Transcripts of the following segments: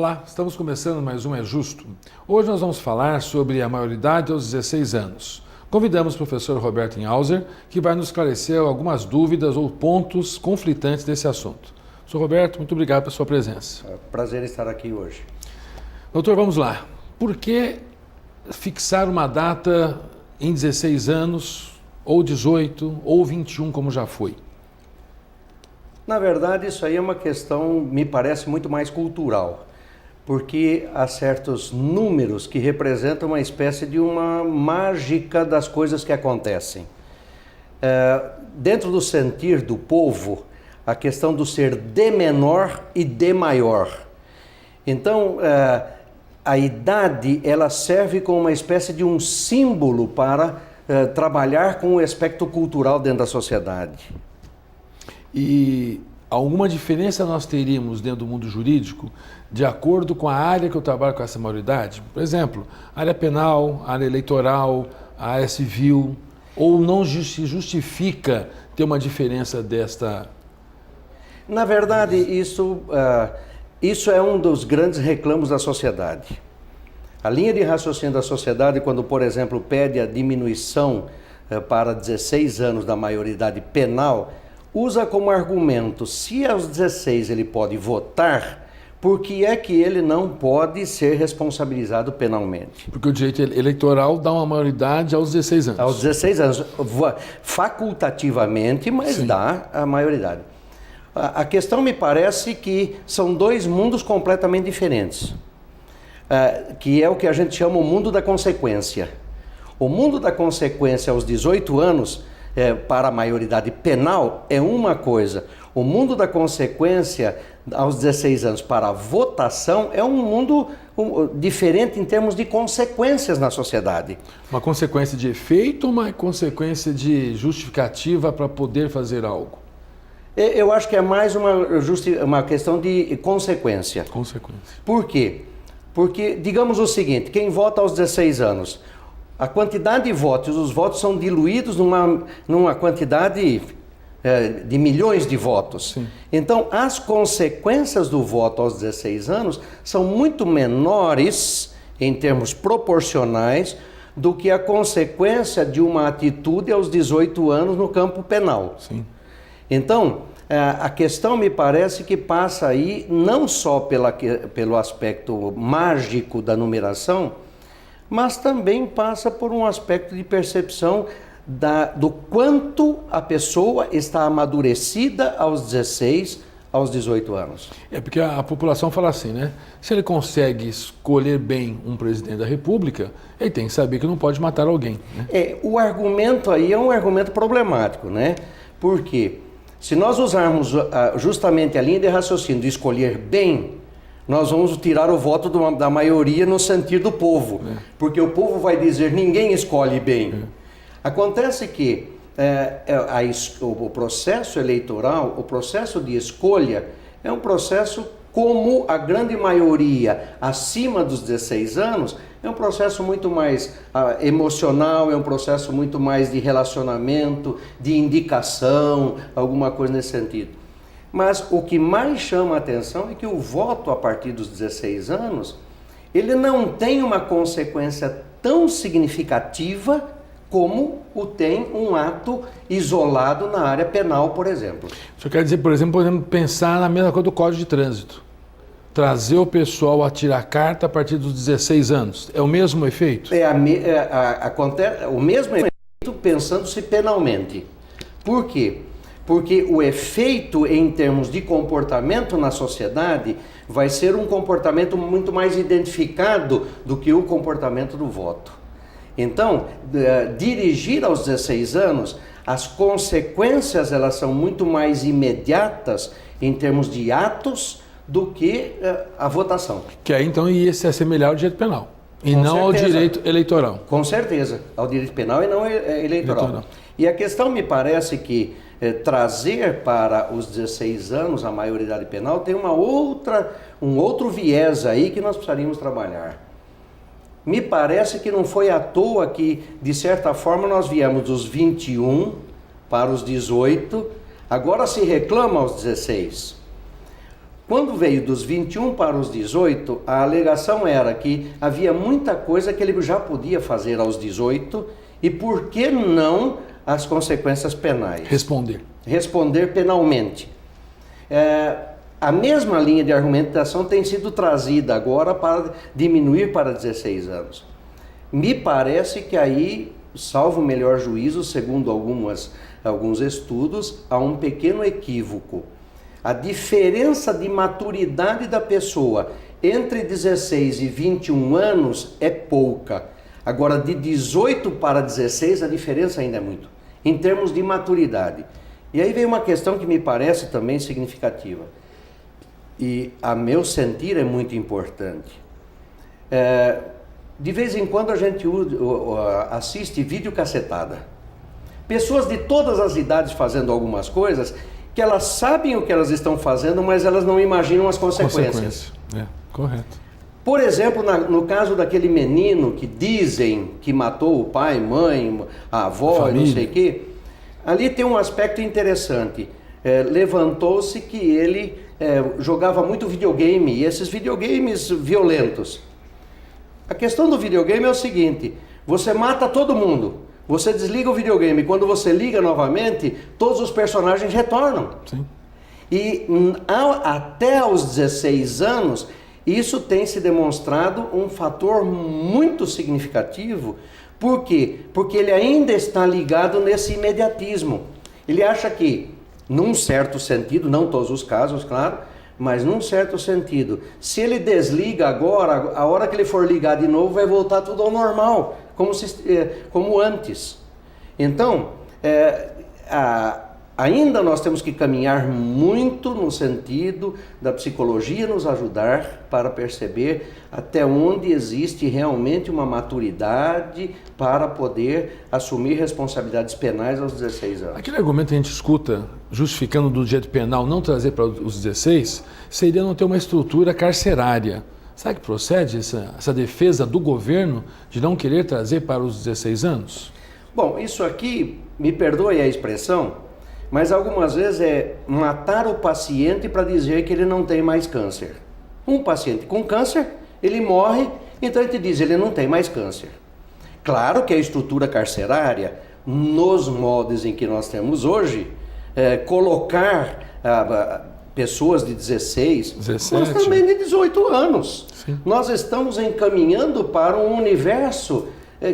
Olá, estamos começando mais um É Justo. Hoje nós vamos falar sobre a maioridade aos 16 anos. Convidamos o professor Roberto Inhauser, que vai nos esclarecer algumas dúvidas ou pontos conflitantes desse assunto. Professor Roberto, muito obrigado pela sua presença. É um prazer estar aqui hoje. Doutor, vamos lá. Por que fixar uma data em 16 anos, ou 18, ou 21, como já foi? Na verdade, isso aí é uma questão, me parece, muito mais cultural, porque há certos números que representam uma espécie de uma mágica das coisas que acontecem. Dentro do sentir do povo, a questão do ser de menor e de maior. Então, a idade, ela serve como uma espécie de um símbolo para trabalhar com o aspecto cultural dentro da sociedade. E alguma diferença nós teríamos dentro do mundo jurídico de acordo com a área que eu trabalho com essa maioridade? Por exemplo, área penal, área eleitoral, área civil, ou não se justifica ter uma diferença desta? Na verdade, isso é um dos grandes reclamos da sociedade. A linha de raciocínio da sociedade, quando, por exemplo, pede a diminuição para 16 anos da maioridade penal, usa como argumento, se aos 16 ele pode votar, por que é que ele não pode ser responsabilizado penalmente? Porque o direito eleitoral dá uma maioridade aos 16 anos. Aos 16 anos, facultativamente, mas sim, dá a maioridade. A questão me parece que são dois mundos completamente diferentes, que é o que a gente chama o mundo da consequência. O mundo da consequência aos 18 anos, para a maioridade penal, é uma coisa. O mundo da consequência aos 16 anos para a votação é um mundo diferente em termos de consequências na sociedade. Uma consequência de efeito ou uma consequência de justificativa para poder fazer algo? Eu acho que é mais uma questão de consequência. Consequência. Por quê? Porque, digamos o seguinte, quem vota aos 16 anos, a quantidade de votos, os votos são diluídos numa quantidade de milhões de votos. Sim. Então, as consequências do voto aos 16 anos são muito menores, em termos proporcionais, do que a consequência de uma atitude aos 18 anos no campo penal. Sim. Então, a questão me parece que passa aí não só pelo aspecto mágico da numeração, mas também passa por um aspecto de percepção do quanto a pessoa está amadurecida aos 16, aos 18 anos. É porque a população fala assim, né? Se ele consegue escolher bem um presidente da República, ele tem que saber que não pode matar alguém, né? O argumento aí é um argumento problemático, né? Por quê? Se nós usarmos justamente a linha de raciocínio de escolher bem, nós vamos tirar o voto da maioria no sentido do povo, porque o povo vai dizer ninguém escolhe bem. Acontece que o processo eleitoral, o processo de escolha, é um processo como a grande maioria acima dos 16 anos, é um processo muito mais emocional, é um processo muito mais de relacionamento, de indicação, alguma coisa nesse sentido. Mas o que mais chama a atenção é que o voto a partir dos 16 anos, ele não tem uma consequência tão significativa como o tem um ato isolado na área penal, por exemplo. Isso quer dizer, por exemplo, podemos pensar na mesma coisa do Código de Trânsito. Trazer o pessoal a tirar carta a partir dos 16 anos. É o mesmo efeito? Acontece o mesmo efeito pensando-se penalmente. Por quê? Porque o efeito em termos de comportamento na sociedade vai ser um comportamento muito mais identificado do que o comportamento do voto. Então, dirigir aos 16 anos, as consequências elas são muito mais imediatas em termos de atos do que a votação. Que aí então ia se assemelhar ao direito penal e Com não certeza. Ao direito eleitoral. Com certeza, ao direito penal e não eleitoral. E a questão me parece que trazer para os 16 anos a maioridade penal tem um outro viés aí que nós precisaríamos trabalhar. Me parece que não foi à toa que, de certa forma, nós viemos dos 21 para os 18, agora se reclama aos 16. Quando veio dos 21 para os 18, a alegação era que havia muita coisa que ele já podia fazer aos 18 e por que não as consequências penais? Responder penalmente. A mesma linha de argumentação tem sido trazida agora para diminuir para 16 anos. Me parece que aí, salvo o melhor juízo, segundo alguns estudos, há um pequeno equívoco. A diferença de maturidade da pessoa entre 16 e 21 anos é pouca. Agora, de 18 para 16, a diferença ainda é muito, em termos de maturidade. E aí vem uma questão que me parece também significativa. E, a meu sentir, é muito importante. De vez em quando a gente assiste videocassetada. Pessoas de todas as idades fazendo algumas coisas que elas sabem o que elas estão fazendo, mas elas não imaginam as consequências. Correto. Por exemplo, no caso daquele menino que dizem que matou o pai, mãe, a avó, e não sei o quê, ali tem um aspecto interessante. Levantou-se que ele jogava muito videogame, e esses videogames violentos. A questão do videogame é o seguinte: você mata todo mundo, você desliga o videogame, quando você liga novamente, todos os personagens retornam. Sim. E até aos 16 anos, isso tem se demonstrado um fator muito significativo. Por quê? Porque ele ainda está ligado nesse imediatismo. Ele acha que, num certo sentido, não todos os casos, claro, mas num certo sentido, se ele desliga agora, a hora que ele for ligar de novo, vai voltar tudo ao normal, como antes. Então, ainda nós temos que caminhar muito no sentido da psicologia nos ajudar para perceber até onde existe realmente uma maturidade para poder assumir responsabilidades penais aos 16 anos. Aquele argumento que a gente escuta, justificando do direito penal não trazer para os 16, seria não ter uma estrutura carcerária. Sabe que procede essa defesa do governo de não querer trazer para os 16 anos? Bom, isso aqui, me perdoe a expressão, mas algumas vezes é matar o paciente para dizer que ele não tem mais câncer. Um paciente com câncer, ele morre, então a gente diz, ele não tem mais câncer. Claro que a estrutura carcerária, nos moldes em que nós temos hoje, colocar pessoas de 16, 17. mas também de 18 anos. Sim. Nós estamos encaminhando para um universo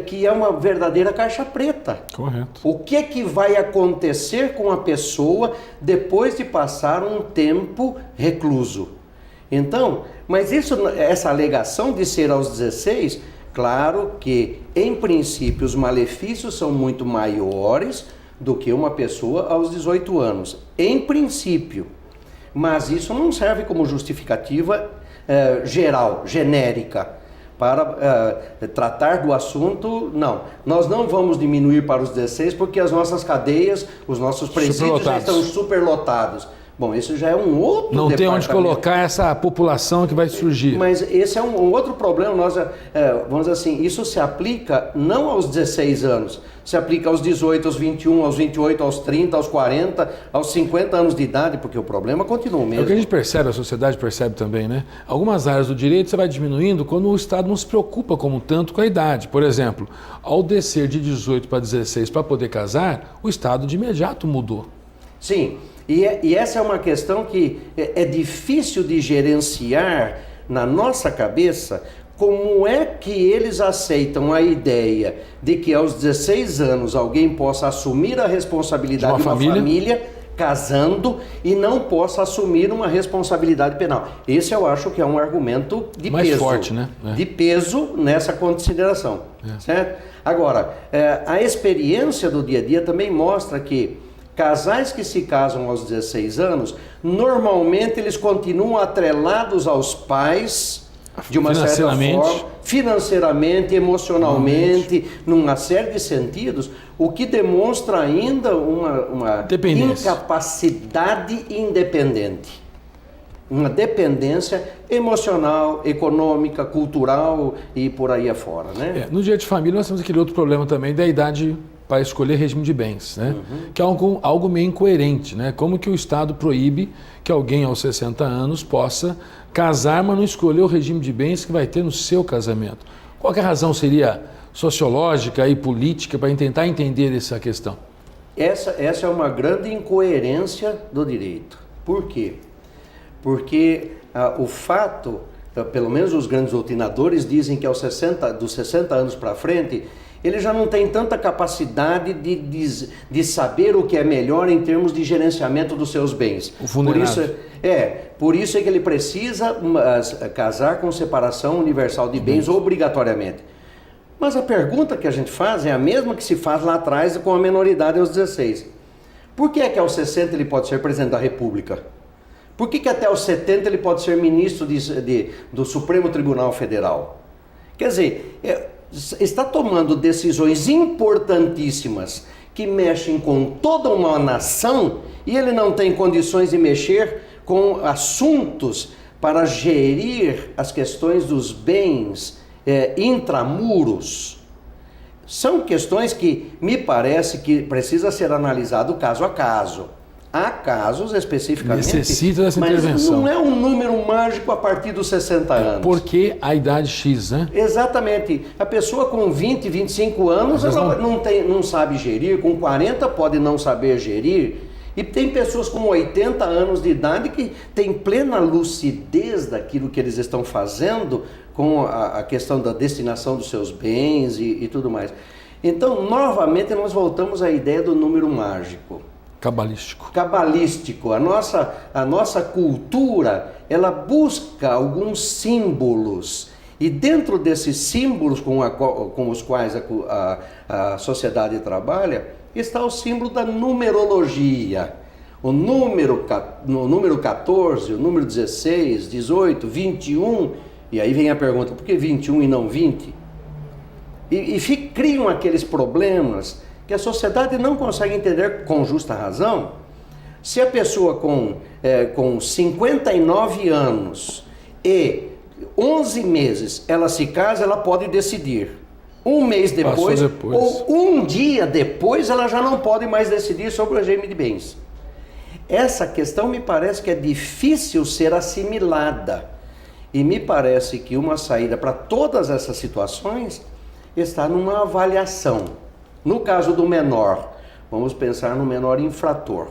que é uma verdadeira caixa preta. Correto. O que é que vai acontecer com a pessoa depois de passar um tempo recluso? Então, mas essa alegação de ser aos 16, claro que, em princípio, os malefícios são muito maiores do que uma pessoa aos 18 anos. Em princípio. Mas isso não serve como justificativa geral, genérica. Para tratar do assunto, não. Nós não vamos diminuir para os 16 porque as nossas cadeias, os nossos presídios já estão superlotados. Bom, isso já é um outro Não tem onde colocar essa população que vai surgir. Mas esse é um outro problema. Nós, vamos dizer assim, isso se aplica não aos 16 anos, se aplica aos 18, aos 21, aos 28, aos 30, aos 40, aos 50 anos de idade, porque o problema continua o mesmo. É o que a gente percebe, a sociedade percebe também, né? Algumas áreas do direito você vai diminuindo quando o Estado não se preocupa como tanto com a idade. Por exemplo, ao descer de 18 para 16 para poder casar, o Estado de imediato mudou. Sim. E essa é uma questão que é difícil de gerenciar na nossa cabeça. Como é que eles aceitam a ideia de que aos 16 anos alguém possa assumir a responsabilidade de uma família casando e não possa assumir uma responsabilidade penal? Esse eu acho que é um argumento de mais peso, forte, né? De peso nessa consideração, certo? Agora, a experiência do dia a dia também mostra que casais que se casam aos 16 anos, normalmente eles continuam atrelados aos pais, de uma certa forma, financeiramente, emocionalmente, numa série de sentidos, o que demonstra ainda uma incapacidade independente. Uma dependência emocional, econômica, cultural e por aí afora, né? No dia de família nós temos aquele outro problema também da idade para escolher regime de bens, né? Que é algo meio incoerente, né? Como que o Estado proíbe que alguém aos 60 anos possa casar, mas não escolher o regime de bens que vai ter no seu casamento? Qual que a razão seria sociológica e política para tentar entender essa questão? Essa é uma grande incoerência do direito. Por quê? Porque o fato, pelo menos os grandes doutrinadores dizem que dos 60 anos para frente, ele já não tem tanta capacidade de saber o que é melhor em termos de gerenciamento dos seus bens. Por isso é que ele precisa casar com separação universal de bens obrigatoriamente. Mas a pergunta que a gente faz é a mesma que se faz lá atrás com a menoridade aos 16. Por que é que aos 60 ele pode ser presidente da República? Por que até aos 70 ele pode ser ministro do Supremo Tribunal Federal? Quer dizer, está tomando decisões importantíssimas que mexem com toda uma nação e ele não tem condições de mexer com assuntos para gerir as questões dos bens intramuros. São questões que me parece que precisa ser analisado caso a caso. Há casos especificamente, necessita dessa intervenção. Não é um número mágico a partir dos 60 anos. Porque a idade X, né? Exatamente. A pessoa com 20, 25 anos ela não sabe gerir, com 40 pode não saber gerir. E tem pessoas com 80 anos de idade que têm plena lucidez daquilo que eles estão fazendo com a questão da destinação dos seus bens e tudo mais. Então, novamente, nós voltamos à ideia do número mágico. Cabalístico. A nossa cultura, ela busca alguns símbolos. E dentro desses símbolos com os quais a sociedade trabalha, está o símbolo da numerologia. O número 14, o número 16, 18, 21. E aí vem a pergunta, por que 21 e não 20? Criam aqueles problemas que a sociedade não consegue entender com justa razão. Se a pessoa com 59 anos e 11 meses ela se casa, ela pode decidir. Um mês depois, ou um dia depois, ela já não pode mais decidir sobre o regime de bens. Essa questão me parece que é difícil ser assimilada. E me parece que uma saída para todas essas situações está numa avaliação. No caso do menor, vamos pensar no menor infrator.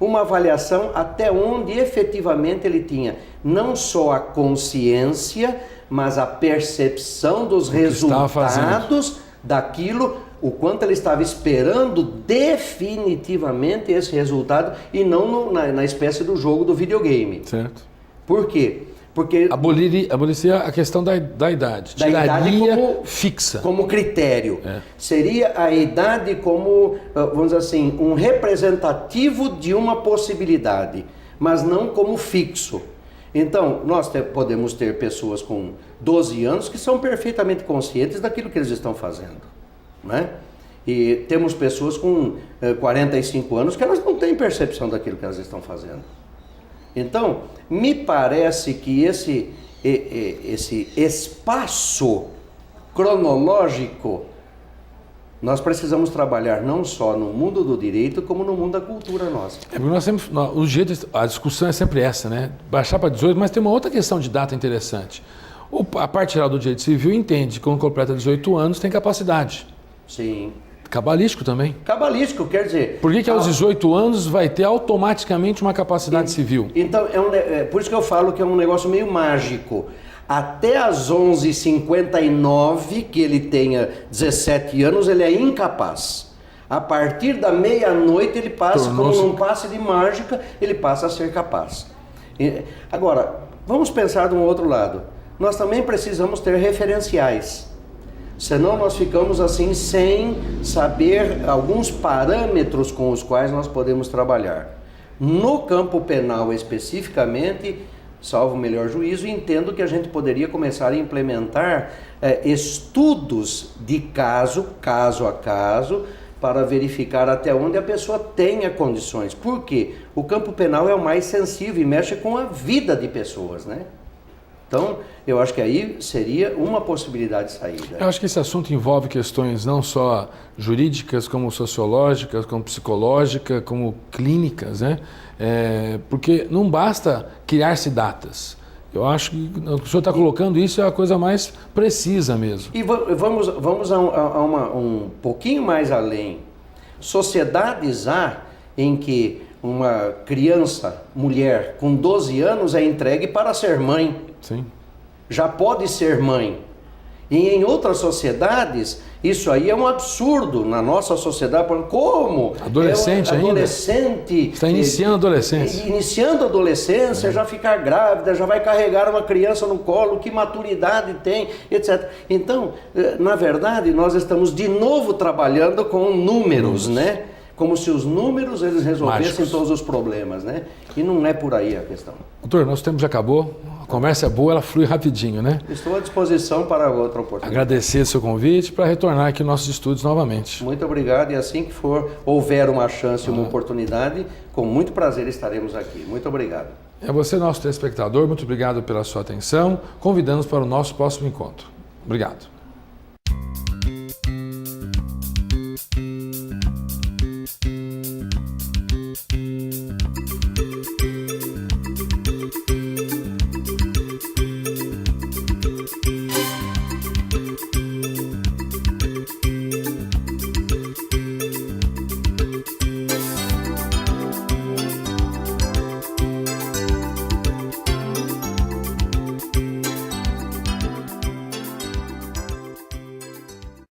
Uma avaliação até onde efetivamente ele tinha não só a consciência, mas a percepção dos resultados daquilo, o quanto ele estava esperando definitivamente esse resultado e não na espécie do jogo do videogame. Certo. Por quê? Porque aboliria a questão da idade. Tiraria fixa. Como critério. Seria a idade como, vamos dizer assim, um representativo de uma possibilidade, mas não como fixo. Então, nós podemos ter pessoas com 12 anos que são perfeitamente conscientes daquilo que eles estão fazendo, né? E temos pessoas com 45 anos que elas não têm percepção daquilo que elas estão fazendo. Então, me parece que esse espaço cronológico nós precisamos trabalhar não só no mundo do direito, como no mundo da cultura nossa. A discussão é sempre essa, né? Baixar para 18, mas tem uma outra questão de data interessante. A parte geral do direito civil entende que quando completa 18 anos tem capacidade. Sim. Cabalístico também. Cabalístico, quer dizer... Por que aos 18 anos vai ter automaticamente uma capacidade civil? Então, por isso que eu falo que é um negócio meio mágico. Até às 11h59, que ele tenha 17 anos, ele é incapaz. A partir da meia-noite, ele passa, como num passe de mágica, ele passa a ser capaz. Agora, vamos pensar de um outro lado. Nós também precisamos ter referenciais. Senão nós ficamos assim sem saber alguns parâmetros com os quais nós podemos trabalhar. No campo penal especificamente, salvo o melhor juízo, entendo que a gente poderia começar a implementar estudos de caso a caso, para verificar até onde a pessoa tenha condições. Por quê? O campo penal é o mais sensível e mexe com a vida de pessoas, né? Então, eu acho que aí seria uma possibilidade de saída. Eu acho que esse assunto envolve questões não só jurídicas, como sociológicas, como psicológicas, como clínicas, né? Porque não basta criar-se datas. Eu acho que o que o senhor está colocando isso é a coisa mais precisa mesmo. E vamos um pouquinho mais além. Sociedades há em que uma criança, mulher, com 12 anos é entregue para ser mãe. Sim. Já pode ser mãe. E em outras sociedades, isso aí é um absurdo na nossa sociedade. Como? Adolescente ainda? Adolescente. Está iniciando a adolescência. Iniciando a adolescência, já ficar grávida, já vai carregar uma criança no colo, que maturidade tem, etc. Então, na verdade, nós estamos de novo trabalhando com números, né? Como se os números eles resolvessem mágicos todos os problemas, né? E não é por aí a questão. Doutor, nosso tempo já acabou. A conversa é boa, ela flui rapidinho, né? Estou à disposição para outra oportunidade. Agradecer o seu convite para retornar aqui aos nossos estudos novamente. Muito obrigado e assim que houver uma chance, uma oportunidade, com muito prazer estaremos aqui. Muito obrigado. E a você, nosso telespectador, muito obrigado pela sua atenção. Convidamos para o nosso próximo encontro. Obrigado.